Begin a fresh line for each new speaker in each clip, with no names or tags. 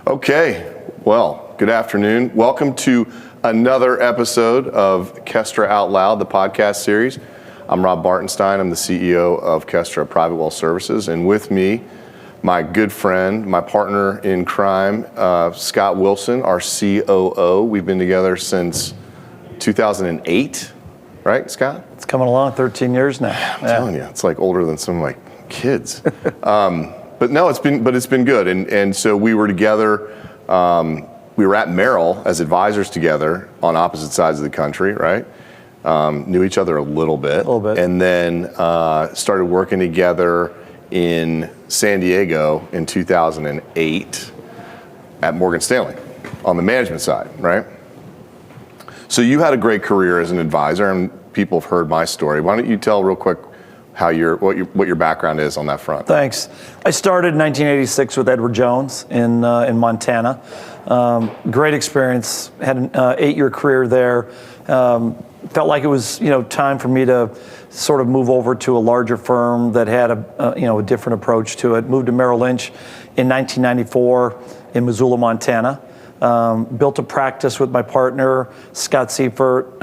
Okay, well, good afternoon. Welcome to another episode of Kestra Out Loud, the podcast series. I'm Rob Bartenstein. I'm the CEO of Kestra Private Wealth Services, and with me, my good friend, my partner in crime, Scott Wilson, our COO. We've been together since 2008, right, Scott?
It's coming along 13 years now.
I'm telling you, it's like older than some of my kids. But no, it's been good. And so we were together. We were at Merrill as advisors together on opposite sides of the country, right? Knew each other a little bit. And then started working together in San Diego in 2008 at Morgan Stanley on the management side, right? So you had a great career as an advisor, and people have heard my story. Why don't you tell real quick what your background is on that front?
Thanks. I started in 1986 with Edward Jones in Montana. Great experience. Had an 8-year career there. Felt like it was time for me to sort of move over to a larger firm that had a different approach to it. Moved to Merrill Lynch in 1994 in Missoula, Montana. Built a practice with my partner, Scott Seifert.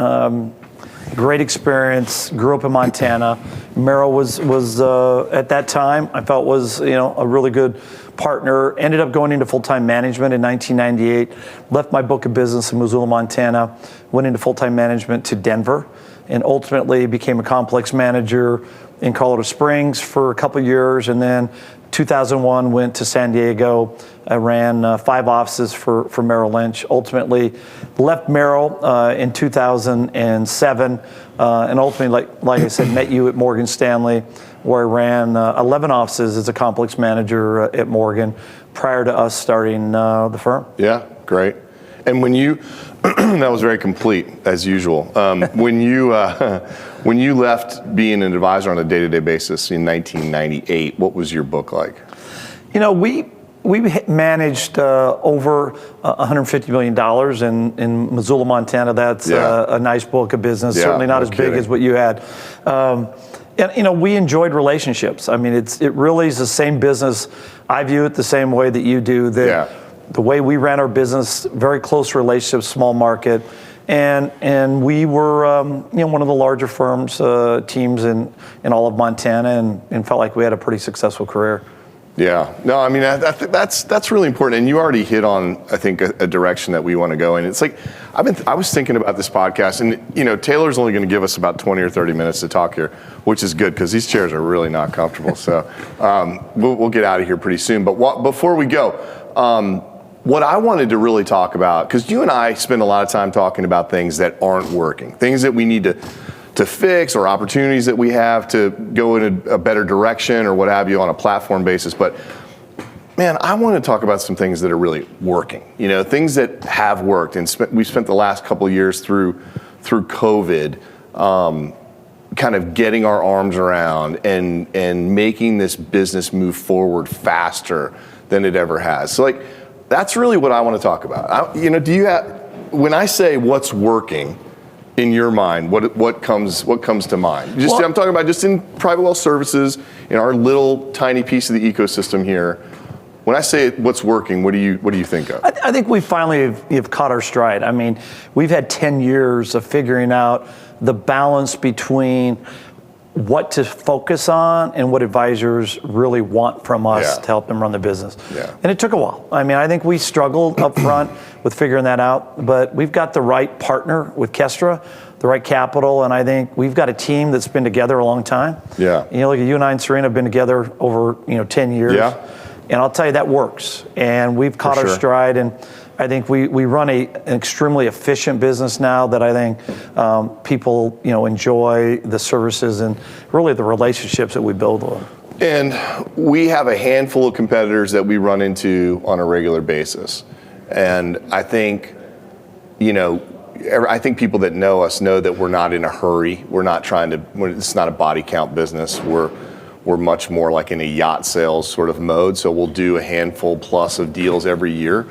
Great experience. Grew up in Montana. Merrill was at that time I felt was a really good partner. Ended up going into full-time management in 1998. Left my book of business in Missoula, Montana. Went into full-time management to Denver, and ultimately became a complex manager in Colorado Springs for a couple of years, and then 2001 went to San Diego. I ran 5 offices for Merrill Lynch. Ultimately left Merrill in 2007, and ultimately, like I said, met you at Morgan Stanley, where I ran 11 offices as a complex manager at Morgan prior to us starting the firm.
Yeah, great. And when you, that was very complete as usual. When you left being an advisor on a day-to-day basis in 1998, what was your book like?
We managed over $150 million in Missoula, Montana. That's a nice book of business. Certainly not as big as what you had. And we enjoyed relationships. I mean, it really is the same business. I view it the same way that you do. The way we ran our business, very close relationships, small market, and we were one of the larger firms, teams in all of Montana, and felt like we had a pretty successful career.
Yeah, no, I mean that's really important, and you already hit on, I think, a direction that we want to go in. It's like I was thinking about this podcast, and Taylor's only going to give us about 20 or 30 minutes to talk here, which is good because these chairs are really not comfortable. So we'll get out of here pretty soon. But before we go, what I wanted to really talk about, because you and I spend a lot of time talking about things that aren't working, things that we need to fix, or opportunities that we have to go in a better direction or what have you on a platform basis. But man, I want to talk about some things that are really working, things that have worked. And we spent the last couple of years through COVID kind of getting our arms around and making this business move forward faster than it ever has. So that's really what I want to talk about. When I say what's working in your mind, what comes to mind? I'm talking about just in private wealth services, in our little tiny piece of the ecosystem here. When I say what's working, what do you think of?
I think we finally have caught our stride. I mean, we've had 10 years of figuring out the balance between what to focus on and what advisors really want from us to help them run the business. Yeah. And it took a while. I mean, I think we struggled up front with figuring that out, but we've got the right partner with Kestra, the right capital, and I think we've got a team that's been together a long time. Yeah. Look at you and I and Serena have been together over 10 years. Yeah. And I'll tell you, that works. And we've caught our stride, and I think we run an extremely efficient business now that I think people enjoy the services and really the relationships that we build with.
And we have a handful of competitors that we run into on a regular basis. And I think, people that know us know that we're not in a hurry. We're not it's not a body count business. We're much more like in a yacht sales sort of mode. So we'll do a handful plus of deals every year.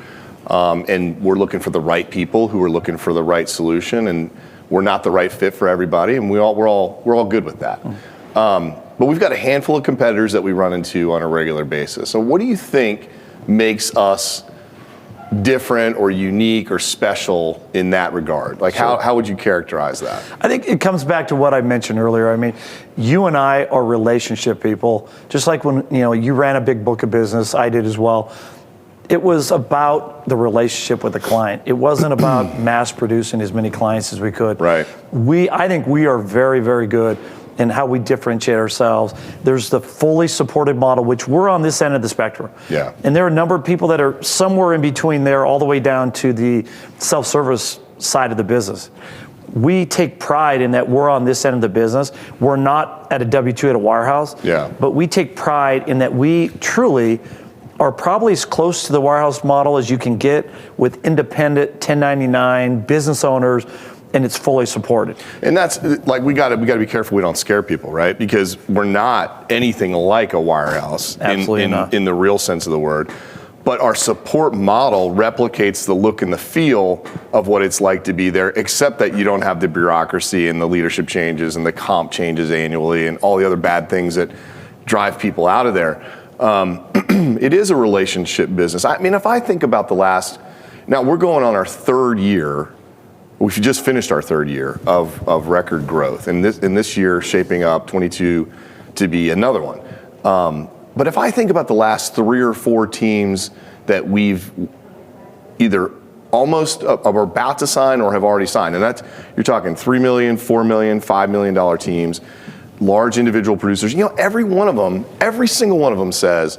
And we're looking for the right people who are looking for the right solution, and we're not the right fit for everybody, and we're all good with that. But we've got a handful of competitors that we run into on a regular basis. So what do you think makes us different or unique or special in that regard? Like how would you characterize that?
I think it comes back to what I mentioned earlier. I mean, you and I are relationship people. Just like when you ran a big book of business, I did as well. It was about the relationship with the client. It wasn't about mass producing as many clients as we could.
Right.
I think we are very, very good in how we differentiate ourselves. There's the fully supported model, which we're on this end of the spectrum.
Yeah.
And there are a number of people that are somewhere in between there, all the way down to the self-service side of the business. We take pride in that we're on this end of the business. We're not at a W-2 at a wirehouse.
Yeah.
But we take pride in that we truly are probably as close to the wirehouse model as you can get with independent 1099 business owners, and it's fully supported.
And that's like we got to be careful we don't scare people, right? Because we're not anything like a wirehouse in the real sense of the word. But our support model replicates the look and the feel of what it's like to be there, except that you don't have the bureaucracy and the leadership changes and the comp changes annually and all the other bad things that drive people out of there. It is a relationship business. I mean, if I think about now we're going on our third year. We just finished our third year of record growth, and this year shaping up 22 to be another one. But if I think about the last 3 or 4 teams that we've either almost are about to sign or have already signed, and you're talking $3 million, $4 million, $5 million teams, large individual producers. Every single one of them says,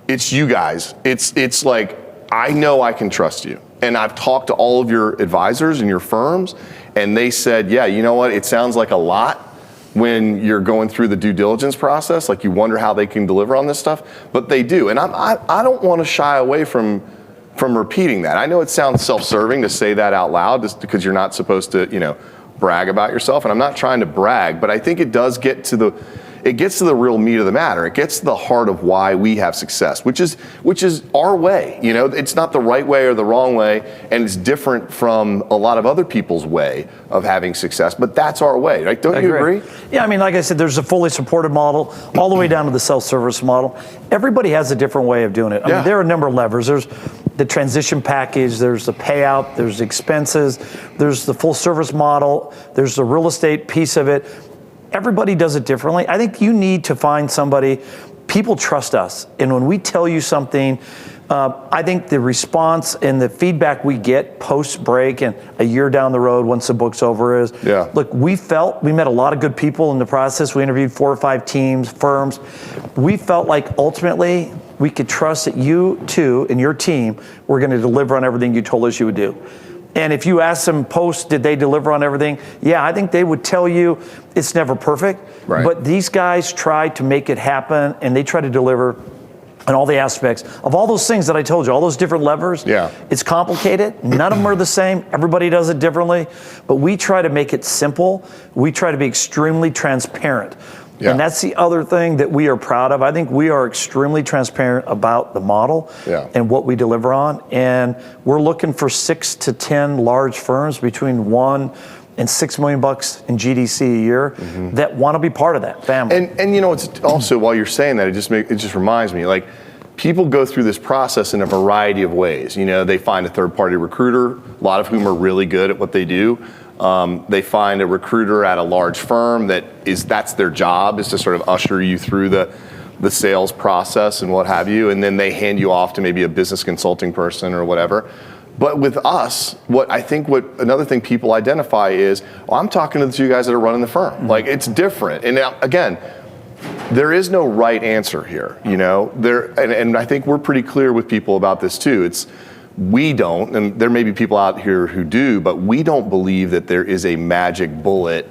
"It's you guys. It's like I know I can trust you." And I've talked to all of your advisors and your firms, and they said, yeah, you know what? It sounds like a lot when you're going through the due diligence process. Like you wonder how they can deliver on this stuff, but they do. And I don't want to shy away from repeating that. I know it sounds self-serving to say that out loud just because you're not supposed to, brag about yourself. And I'm not trying to brag, but I think it does get to the real meat of the matter. It gets to the heart of why we have success, which is our way. It's not the right way or the wrong way, and it's different from a lot of other people's way of having success, but that's our way, right? Don't you agree?
Yeah, I mean, like I said, there's a fully supported model all the way down to the self-service model. Everybody has a different way of doing it. I mean, there are a number of levers. There's the transition package, there's the payout, there's expenses, there's the full service model, there's the real estate piece of it. Everybody does it differently. I think you need to find somebody. People trust us, and when we tell you something, I think the response and the feedback we get post-break and a year down the road once the book's over is, look, we met a lot of good people in the process. We interviewed 4 or 5 teams, firms. We felt like ultimately we could trust that you two and your team were going to deliver on everything you told us you would do. And if you ask them post, did they deliver on everything? Yeah, I think they would tell you it's never perfect, but these guys try to make it happen, and they try to deliver on all the aspects of all those things that I told you, all those different levers. It's complicated. None of them are the same. Everybody does it differently, but we try to make it simple. We try to be extremely transparent. And that's the other thing that we are proud of. I think we are extremely transparent about the model and what we deliver on. And we're looking for 6 to 10 large firms between $1 and $6 million in GDC a year that want to be part of that family.
And it's also, while you're saying that, it just reminds me, like, people go through this process in a variety of ways. They find a third-party recruiter, a lot of whom are really good at what they do. They find a recruiter at a large firm that's their job, is to sort of usher you through the sales process and what have you, and then they hand you off to maybe a business consulting person or whatever. But with us, what another thing people identify is, I'm talking to the 2 guys that are running the firm. Like, it's different. And now, again, there is no right answer here, and I think we're pretty clear with people about this too. We don't, and there may be people out here who do, but we don't believe that there is a magic bullet,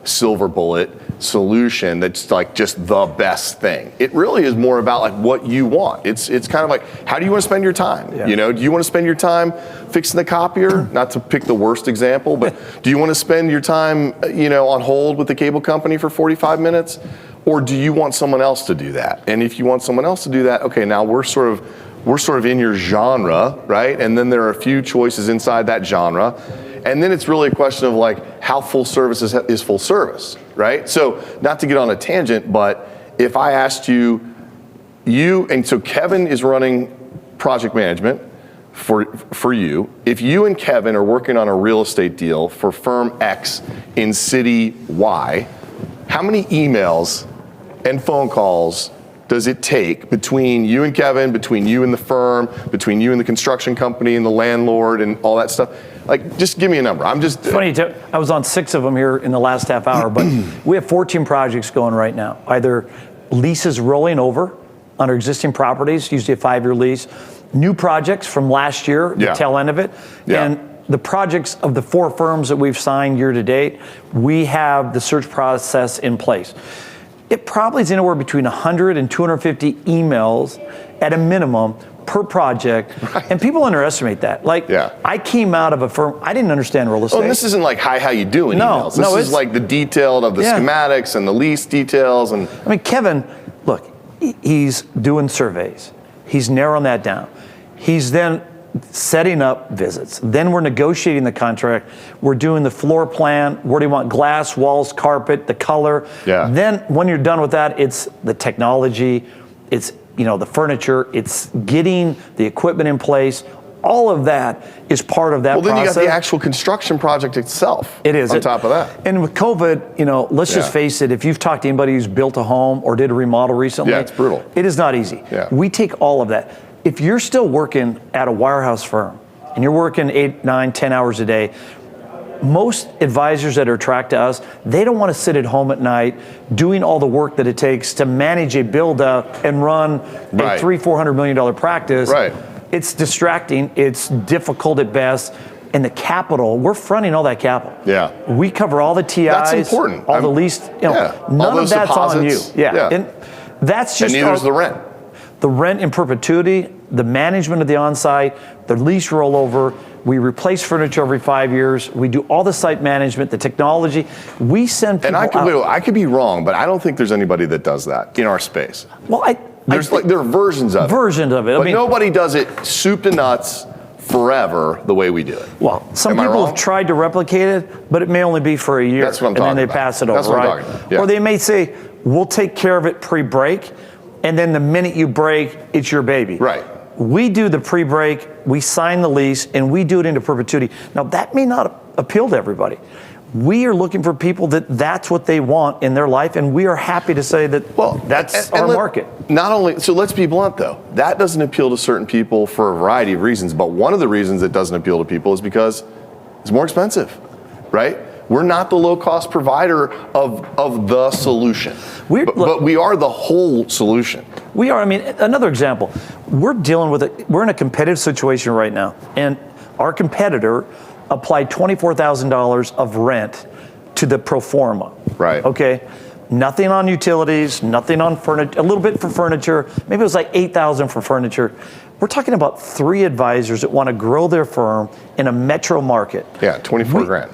silver bullet solution that's like just the best thing. It really is more about like what you want. It's kind of like, how do you want to spend your time? Do you want to spend your time fixing the copier? Not to pick the worst example, but do you want to spend your time, on hold with the cable company for 45 minutes? Or do you want someone else to do that? And if you want someone else to do that, okay, now we're sort of in your genre, right? And then there are a few choices inside that genre. And then it's really a question of like, how full service is full service, right? So not to get on a tangent, but if I asked and so Kevin is running project management, for you, if you and Kevin are working on a real estate deal for firm X in city Y, how many emails and phone calls does it take between you and Kevin, between you and the firm, between you and the construction company and the landlord and all that stuff? Like, just give me a number. I'm just...
Funny, I was on 6 of them here in the last half hour, but we have 14 projects going right now. Either leases rolling over on our existing properties, usually a 5-year lease, new projects from last year, the tail end of it, and the projects of the 4 firms that we've signed year to date, we have the search process in place. It probably is anywhere between 100 and 250 emails at a minimum per project. Right. And people underestimate that. Like, I came out of a firm, I didn't understand real estate.
Oh, and this isn't like, hi, how you doing emails. This is like the detailed of the schematics and the lease details. And
I mean, Kevin, look, he's doing surveys. He's narrowing that down. He's then setting up visits. Then we're negotiating the contract. We're doing the floor plan. Where do you want glass, walls, carpet, the color? Then when you're done with that, it's the technology, it's the furniture, it's getting the equipment in place. All of that is part of that process.
Well, then you got the actual construction project itself.
It is.
On top of that.
And with COVID, let's just face it, if you've talked to anybody who's built a home or did a remodel recently,
it's brutal.
It is not easy. We take all of that. If you're still working at a wirehouse firm and you're working 8, 9, 10 hours a day, most advisors that are attracted to us, they don't want to sit at home at night doing all the work that it takes to manage a build up and run a $300-400 million practice. It's distracting, it's difficult at best, and the capital, we're fronting all that capital. We cover all the TIs.
That's important.
All the lease, none of that's deposits. On you. And that's just
and neither is the rent.
The rent in perpetuity, the management of the on-site, the lease rollover, we replace furniture every 5 years, we do all the site management, the technology, we send people
And I could be wrong, but I don't think there's anybody that does that in our space.
Well,
there are versions of it.
Versions of it.
But nobody does it soup to nuts forever the way we do it.
Well, some people have tried to replicate it, but it may only be for a year.
That's what I'm talking about.
And then they pass it over,
That's what I'm talking about.
Or they may say, we'll take care of it pre-break, and then the minute you break, it's your baby. We do the pre-break, we sign the lease, and we do it into perpetuity. Now, that may not appeal to everybody. We are looking for people that's what they want in their life, and we are happy to say that, that's our market.
Not only, so let's be blunt though, that doesn't appeal to certain people for a variety of reasons, but one of the reasons it doesn't appeal to people is because it's more expensive, right? We're not the low-cost provider of the solution, but we are the whole solution.
We are. I mean, another example, we're in a competitive situation right now, and our competitor applied $24,000 of rent to the pro forma. Okay, nothing on utilities, nothing on furniture, a little bit for furniture. Maybe it was like $8,000 for furniture. We're talking about 3 advisors that want to grow their firm in a metro market.
24 grand.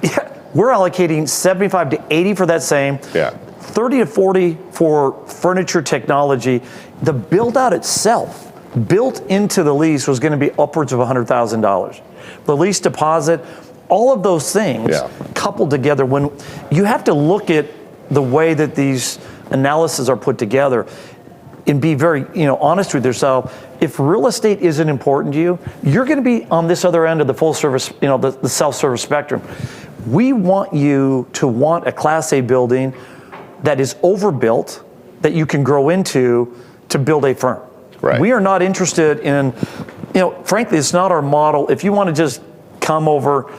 We're allocating 75 to 80 for that same. 30 to 40 for furniture technology. The build out itself, built into the lease, was going to be upwards of $100,000. The lease deposit, all of those things coupled together. When you have to look at the way that these analyses are put together and be very honest with yourself. If real estate isn't important to you, you're going to be on this other end of the full service, the self-service spectrum. We want you to want a Class A building that is overbuilt, that you can grow into to build a firm. We are not interested in, frankly, it's not our model. If you want to just come over,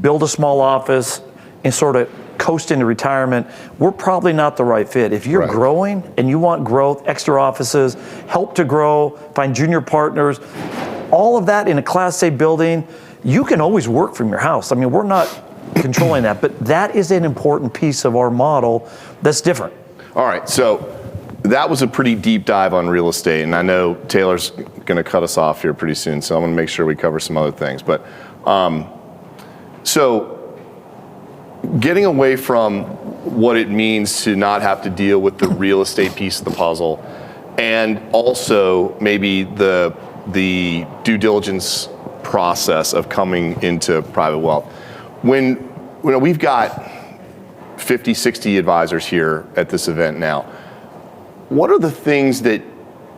build a small office, and sort of coast into retirement, we're probably not the right fit. If you're growing and you want growth, extra offices, help to grow, find junior partners, all of that in a Class A building, you can always work from your house. I mean, we're not controlling that, but that is an important piece of our model that's different.
All right, so that was a pretty deep dive on real estate, and I know Taylor's going to cut us off here pretty soon, so I'm going to make sure we cover some other things. But so getting away from what it means to not have to deal with the real estate piece of the puzzle, and also maybe the due diligence process of coming into private wealth. When we've got 50, 60 advisors here at this event now, what are the things that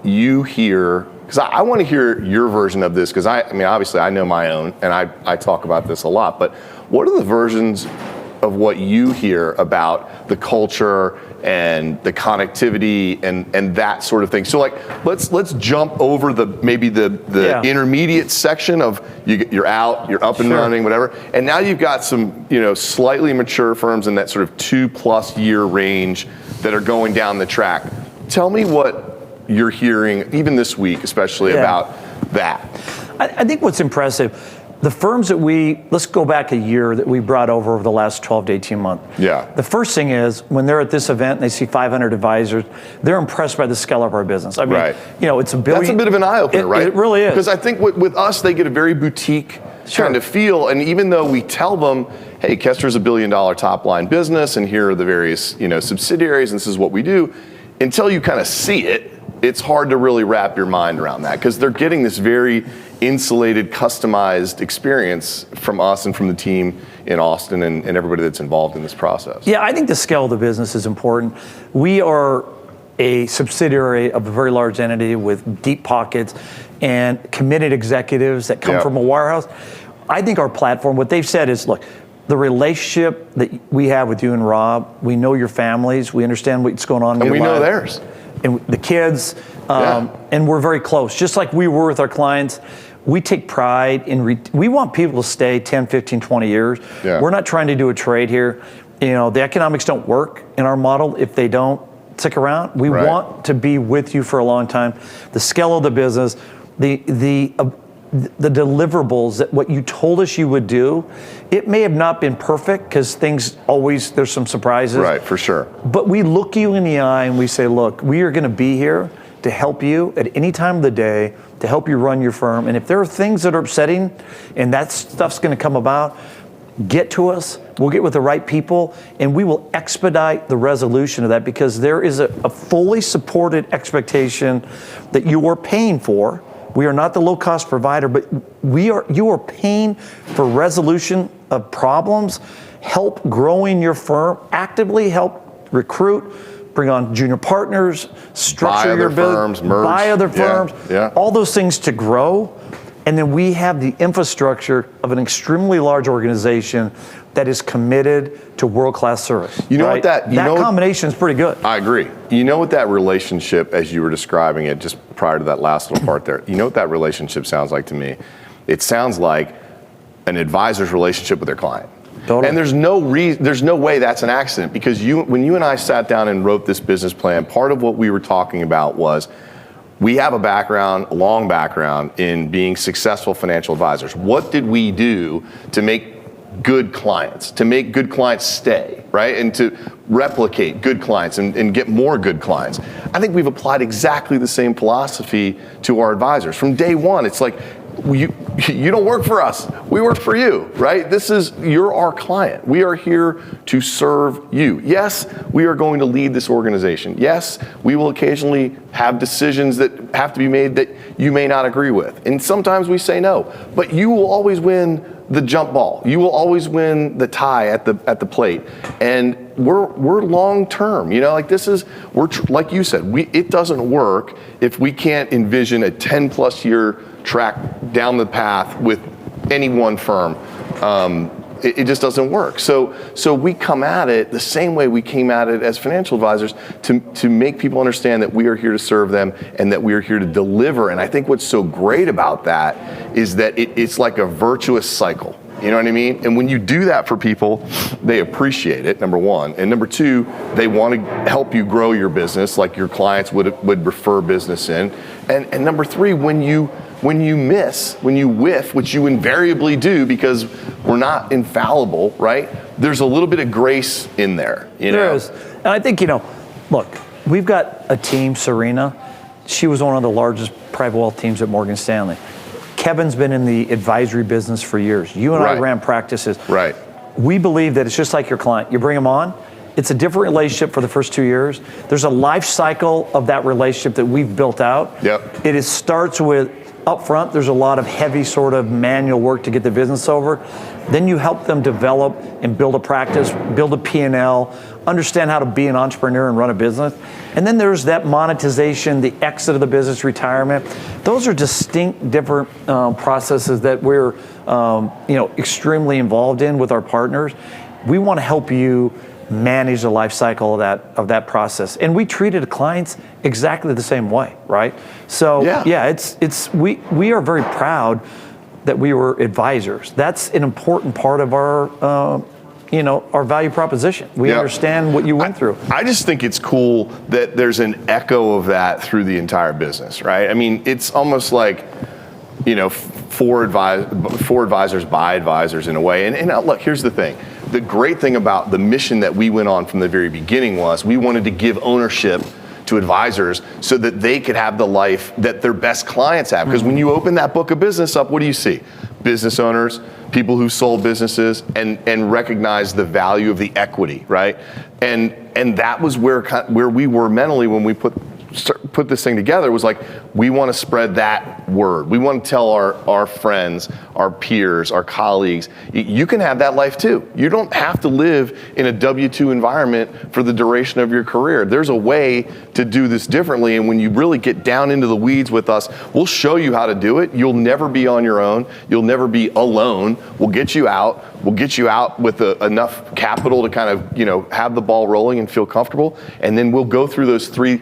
you hear because I want to hear your version of this, because I mean, obviously I know my own, and I talk about this a lot, but what are the versions of what you hear about the culture and the connectivity and that sort of thing? So like, let's jump over maybe the intermediate section of you're out, you're up and running, whatever, and now you've got some slightly mature firms in that sort of 2+ year range that are going down the track. Tell me what you're hearing, even this week, especially about that.
I think what's impressive, the firms that let's go back a year, that we brought over the last 12 to 18 months.
Yeah.
The first thing is, when they're at this event and they see 500 advisors, they're impressed by the scale of our business. I mean, it's $1 billion.
That's a bit of an eye-opener, right?
It really is.
Because I think with us, they get a very boutique kind of feel, and even though we tell them, hey, Kestra's $1 billion top line business, and here are the various subsidiaries, and this is what we do, until you kind of see it, it's hard to really wrap your mind around that, because they're getting this very insulated, customized experience from us and from the team in Austin and everybody that's involved in this process.
Yeah, I think the scale of the business is important. We are a subsidiary of a very large entity with deep pockets and committed executives that come from a wirehouse. I think our platform, what they've said is, look, the relationship that we have with you and Rob, we know your families, we understand what's going on in your life.
And we know theirs.
And the kids, and we're very close. Just like we were with our clients, we take pride in, we want people to stay 10, 15, 20 years. Yeah. We're not trying to do a trade here. The economics don't work in our model if they don't stick around. We want to be with you for a long time. The scale of the business, the deliverables, that what you told us you would do, it may have not been perfect, because things always, there's some surprises. Right,
for sure.
But we look you in the eye and we say, look, we are going to be here to help you at any time of the day, to help you run your firm. And if there are things that are upsetting and that stuff's going to come about, get to us. We'll get with the right people, and we will expedite the resolution of that, because there is a fully supported expectation that you are paying for. We are not the low-cost provider, but you are paying for resolution of problems, help growing your firm, actively help recruit, bring on junior partners, structure your business, buy other firms, all those things to grow. And then we have the infrastructure of an extremely large organization that is committed to world-class service.
You know what that
combination is pretty good.
I agree. You know what that relationship, as you were describing it just prior to that last little part there, you know what that relationship sounds like to me? It sounds like an advisor's relationship with their client. Totally. And there's no way that's an accident, because when you and I sat down and wrote this business plan, part of what we were talking about was, we have a long background in being successful financial advisors. What did we do to make good clients, to make good clients stay, right? And to replicate good clients and get more good clients. I think we've applied exactly the same philosophy to our advisors. From day one, it's like, you don't work for us, we work for you, right? You're our client. We are here to serve you. Yes, we are going to lead this organization. Yes, we will occasionally have decisions that have to be made that you may not agree with. And sometimes we say no, but you will always win the jump ball. You will always win the tie at the plate. And we're long term, like you said, it doesn't work if we can't envision a 10+ year track down the path with any one firm. It just doesn't work. So we come at it the same way we came at it as financial advisors, to make people understand that we are here to serve them and that we are here to deliver. And I think what's so great about that is that it's like a virtuous cycle. You know what I mean? And when you do that for people, they appreciate it, number one. And number two, they want to help you grow your business, like your clients would refer business in. And number three, when you whiff, which you invariably do, because we're not infallible, right? There's a little bit of grace in there.
There is. And I think, look, we've got a team, Serena. She was one of the largest private wealth teams at Morgan Stanley. Kevin's been in the advisory business for years. You and I ran practices. Right. We believe that it's just like your client. You bring them on, it's a different relationship for the first 2 years. There's a life cycle of that relationship that we've built out. Yep. It starts with up front, there's a lot of heavy sort of manual work to get the business over. Then you help them develop and build a practice, build a P&L, understand how to be an entrepreneur and run a business. And then there's that monetization, the exit of the business, retirement. Those are distinct, different processes that we're extremely involved in with our partners. We want to help you manage the life cycle of that process, and we treated clients exactly the same way, right? So we are very proud that we were advisors. That's an important part of our our value proposition. We understand what you went through.
I just think it's cool that there's an echo of that through the entire business, right? I mean, it's almost like, for advisors by advisors in a way. And look, here's the thing. The great thing about the mission that we went on from the very beginning was we wanted to give ownership to advisors so that they could have the life that their best clients have. Because when you open that book of business up, what do you see? Business owners, people who sold businesses and recognize the value of the equity, right? And that was where we were mentally when we put this thing together. Was like, we want to spread that word. We want to tell our friends, our peers, our colleagues, you can have that life too. You don't have to live in a W-2 environment for the duration of your career. There's a way to do this differently, and when you really get down into the weeds with us, we'll show you how to do it. You'll never be on your own. You'll never be alone. We'll get you out. We'll get you out with enough capital to kind of, have the ball rolling and feel comfortable, and then we'll go through those three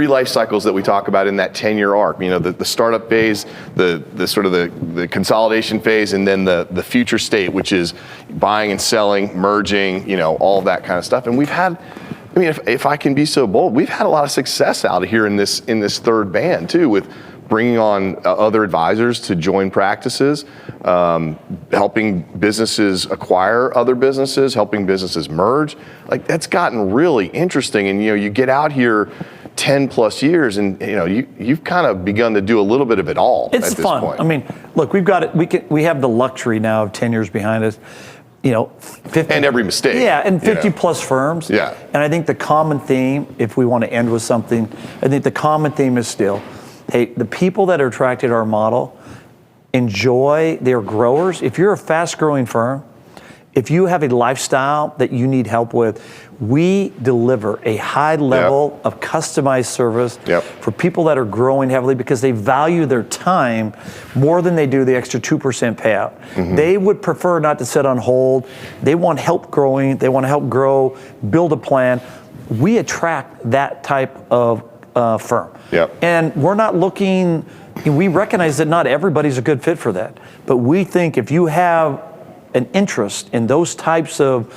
life cycles that we talk about in that 10-year arc. The startup phase, the sort of the consolidation phase, and then the future state, which is buying and selling, merging, all of that kind of stuff. And we've had, if I can be so bold, we've had a lot of success out here in this third band too, with bringing on other advisors to join practices, helping businesses acquire other businesses, helping businesses merge. Like, that's gotten really interesting. And you get out here 10 plus years, and you've kind of begun to do a little bit of it all.
It's
at this
fun.
point.
I mean, look, we've got it. We have the luxury now of 10 years behind us. 50,
and every mistake.
Yeah, and 50 plus firms.
Yeah.
And I think the common theme, if we want to end with something, I think the common theme is still, hey, the people that are attracted to our model enjoy, they're growers. If you're a fast growing firm, if you have a lifestyle that you need help with, we deliver a high level of customized service for people that are growing heavily because they value their time more than they do the extra 2% payout. Mm-hmm. They would prefer not to sit on hold. They want help growing. They want to help grow, build a plan. We attract that type of firm. Yep. And we're not looking, we recognize that not everybody's a good fit for that. But we think if you have an interest in those types of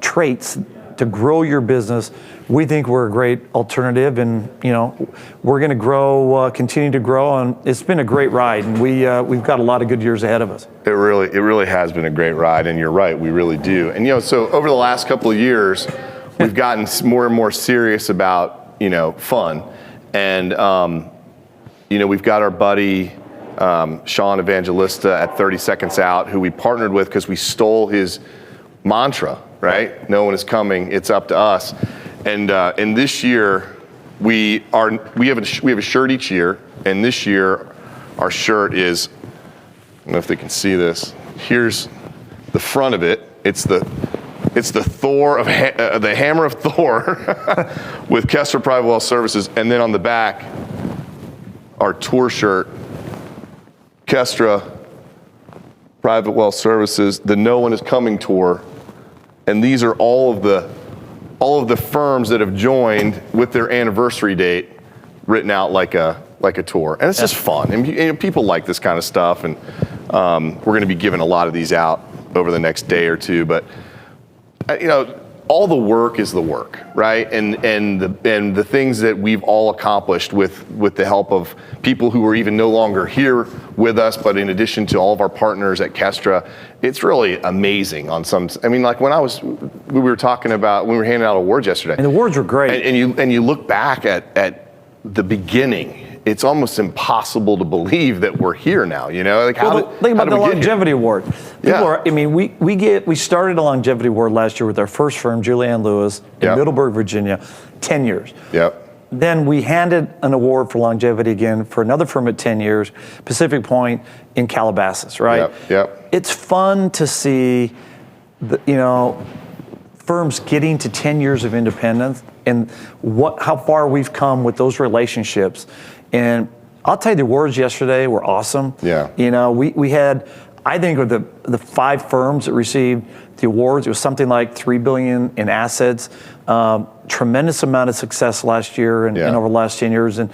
traits to grow your business, we think we're a great alternative, and we're going to grow, continue to grow, and it's been a great ride, and we've got a lot of good years ahead of us.
It really has been a great ride, and you're right, we really do. And so over the last couple of years, we've gotten more and more serious about fun, and we've got our buddy Sean Evangelista at 30 Seconds Out, who we partnered with because we stole his mantra, right? No one is coming, it's up to us. And this year, we have a shirt each year, and this year our shirt is, I don't know if they can see this. Here's the front of it. It's the Thor of the Hammer of Thor with Kestra Private Wealth Services, and then on the back, our tour shirt, Kestra Private Wealth Services, the No One Is Coming tour, and these are all of the firms that have joined with their anniversary date written out like a tour, and it's just fun. And people like this kind of stuff, and we're going to be giving a lot of these out over the next day or two. But all the work is the work, right? And the things that we've all accomplished with the help of people who are even no longer here with us, but in addition to all of our partners at Kestra, it's really amazing on some. I mean, like when we were talking about when we were handing out awards yesterday.
And the awards were great.
And you look back at the beginning. It's almost impossible to believe that we're here now. Think about
the longevity award. We started a longevity award last year with our first firm, Julianne Lewis, in Middleburg, Virginia, 10 years.
Yep.
then we handed an award for longevity again for another firm at 10 years, Pacific Point in Calabasas, right?
Yep.
It's fun to see, firms getting to 10 years of independence and how far we've come with those relationships. And I'll tell you, the awards yesterday were awesome.
Yeah.
We had, I think, of the 5 firms that received the awards, it was something like $3 billion in assets. Tremendous amount of success last year and over the last 10 years. And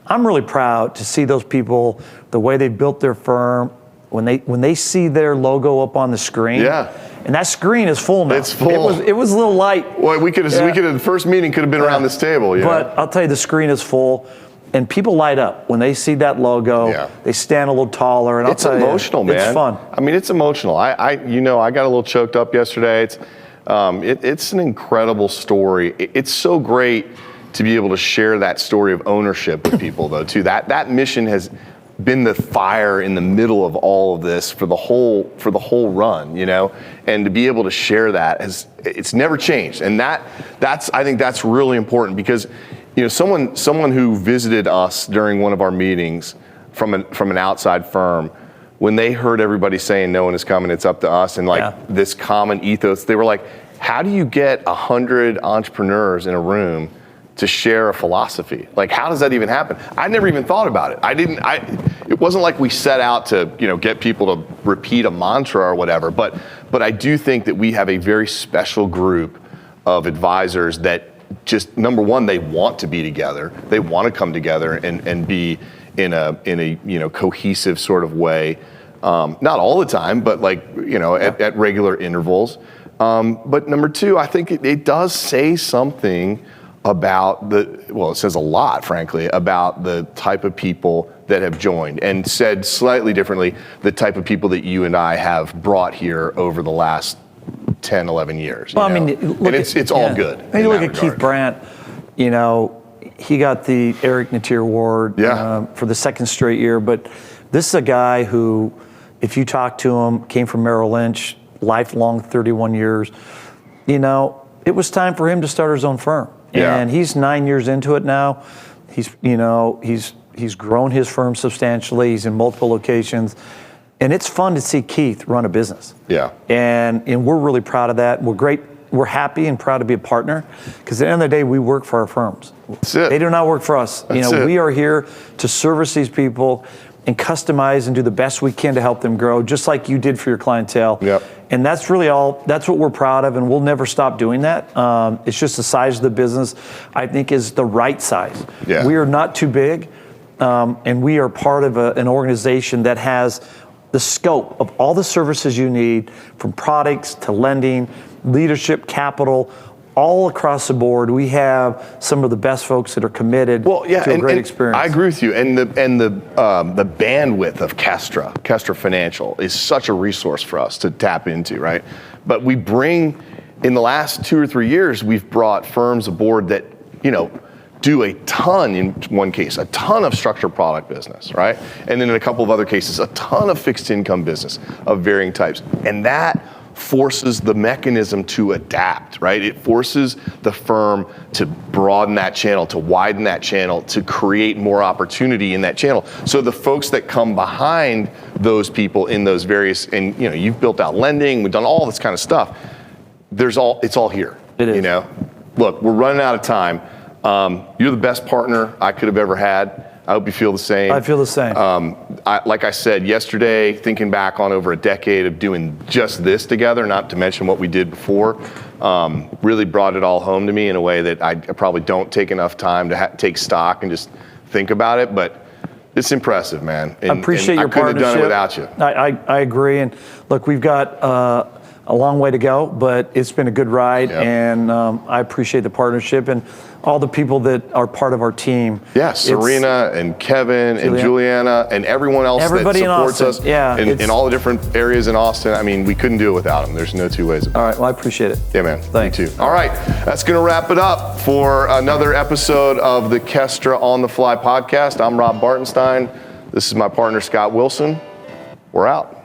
I'm really proud to see those people, the way they built their firm, when they see their logo up on the screen.
Yeah.
And that screen is full now.
It's full.
It was a little light.
Well, we could have the first meeting could have been around this table. Yeah.
But I'll tell you, the screen is full. And people light up when they see that logo. Yeah. They stand a little taller, and
it's emotional, man.
It's fun.
I mean, it's emotional. I got a little choked up yesterday. It's an incredible story. It's so great to be able to share that story of ownership with people, though. Too that mission has been the fire in the middle of all of this for the whole run, and to be able to share that it's never changed, and I think that's really important because. Someone who visited us during one of our meetings from an outside firm, when they heard everybody saying no one is coming, it's up to us, and this common ethos, they were like, how do you get 100 entrepreneurs in a room to share a philosophy? Like, how does that even happen? I never even thought about it. It wasn't like we set out to, get people to repeat a mantra or whatever, but I do think that we have a very special group of advisors that just, number one, they want to be together. They want to come together and be in a cohesive sort of way. Not all the time, but at regular intervals. But number two, I think it does say something about it says a lot, frankly, about the type of people that have joined, and said slightly differently, the type of people that you and I have brought here over the last 10, 11 years.
Well, I mean,
it's all good.
You look at Keith Brandt, he got the Eric Natier Award for the second straight year, but this is a guy who, if you talk to him, came from Merrill Lynch, lifelong 31 years, it was time for him to start his own firm.
Yeah.
And he's 9 years into it now. He's grown his firm substantially. He's in multiple locations. And it's fun to see Keith run a business. Yeah. And we're really proud of that. We're happy and proud to be a partner, because at the end of the day, we work for our firms.
That's it.
They do not work for us. We are here to service these people and customize and do the best we can to help them grow, just like you did for your clientele. Yep. And that's really that's what we're proud of, and we'll never stop doing that. It's just the size of the business, I think, is the right size. Yeah. We are not too big, and we are part of an organization that has the scope of all the services you need, from products to lending, leadership, capital, all across the board. We have some of the best folks that are committed to a great experience.
I agree with you. And the bandwidth of Kestra Financial is such a resource for us to tap into, right? But we bring, in the last 2 or 3 years, we've brought firms aboard that, do a ton, in one case, a ton of structured product business, right? And then in a couple of other cases, a ton of fixed income business of varying types. And that forces the mechanism to adapt, right? It forces the firm to broaden that channel, to widen that channel, to create more opportunity in that channel. So the folks that come behind those people in those various, and you've built out lending, we've done all this kind of stuff. It's all here.
It is.
Look, we're running out of time. You're the best partner I could have ever had. I hope you feel the same.
I feel the same.
Like I said yesterday, thinking back on over a decade of doing just this together, not to mention what we did before, really brought it all home to me in a way that I probably don't take enough time to take stock and just think about it. But it's impressive, man.
I appreciate your partnership.
I couldn't have done it without you.
I agree. And look, we've got a long way to go, but it's been a good ride, and I appreciate the partnership and all the people that are part of our team.
Yeah, Serena and Kevin and Juliana and everyone else that supports us in all the different areas in Austin. I mean, we couldn't do it without them. There's no two ways about it.
All right, well, I appreciate it.
Yeah, man.
Thanks.
Me too. All right, that's going to wrap it up for another episode of the Kestra On the Fly podcast. I'm Rob Bartenstein. This is my partner, Scott Wilson. We're out.